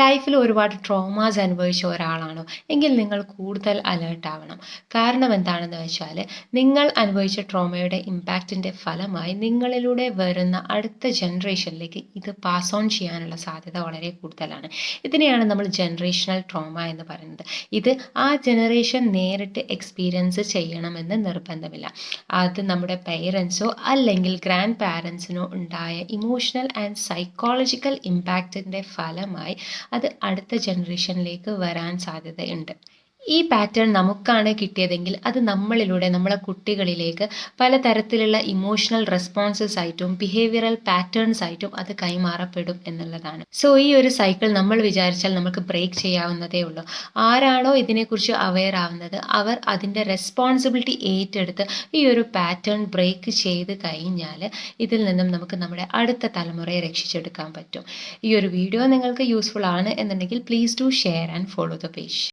ലൈഫിൽ ഒരുപാട് ട്രോമാസ് അനുഭവിച്ച ഒരാളാണോ എങ്കിൽ നിങ്ങൾ കൂടുതൽ അലേർട്ട് ആവണം. കാരണം എന്താണെന്ന് വെച്ചാൽ നിങ്ങൾ അനുഭവിച്ച ട്രോമയുടെ ഇമ്പാക്റ്റിൻ്റെ ഫലമായി നിങ്ങളിലൂടെ വരുന്ന അടുത്ത ജനറേഷനിലേക്ക് ഇത് പാസ് ഓൺ ചെയ്യാനുള്ള സാധ്യത വളരെ കൂടുതലാണ്. ഇതിനെയാണ് നമ്മൾ ജനറേഷണൽ ട്രോമ എന്ന് പറയുന്നത്. ഇത് ആ ജനറേഷൻ നേരിട്ട് എക്സ്പീരിയൻസ് ചെയ്യണമെന്ന് നിർബന്ധമില്ല. അത് നമ്മുടെ പേരൻസോ അല്ലെങ്കിൽ ഗ്രാൻഡ് പാരൻസിനോ ഉണ്ടായ ഇമോഷണൽ ആൻഡ് സൈക്കോളജിക്കൽ ഇമ്പാക്റ്റിൻ്റെ ഫലമായി അത് അടുത്ത ജനറേഷനിലേക്ക് വരാൻ സാധ്യതയുണ്ട്. ഈ പാറ്റേൺ നമുക്കാണ് കിട്ടിയതെങ്കിൽ അത് നമ്മളിലൂടെ നമ്മളെ കുട്ടികളിലേക്ക് പലതരത്തിലുള്ള ഇമോഷണൽ റെസ്പോൺസസ് ആയിട്ടും ബിഹേവിയറൽ പാറ്റേൺസ് ആയിട്ടും അത് കൈമാറപ്പെടും എന്നുള്ളതാണ്. സോ ഈ ഒരു സൈക്കിൾ നമ്മൾ വിചാരിച്ചാൽ നമുക്ക് ബ്രേക്ക് ചെയ്യാവുന്നതേ ഉള്ളൂ. ആരാണോ ഇതിനെക്കുറിച്ച് അവെയർ ആവുന്നത് അവർ അതിൻ്റെ റെസ്പോൺസിബിലിറ്റി ഏറ്റെടുത്ത് ഈ ഒരു പാറ്റേൺ ബ്രേക്ക് ചെയ്ത് കഴിഞ്ഞാൽ ഇതിൽ നിന്നും നമുക്ക് നമ്മുടെ അടുത്ത തലമുറയെ രക്ഷിച്ചെടുക്കാൻ പറ്റും. ഈ ഒരു വീഡിയോ നിങ്ങൾക്ക് യൂസ്ഫുൾ ആണ് എന്നുണ്ടെങ്കിൽ please do share and follow the page.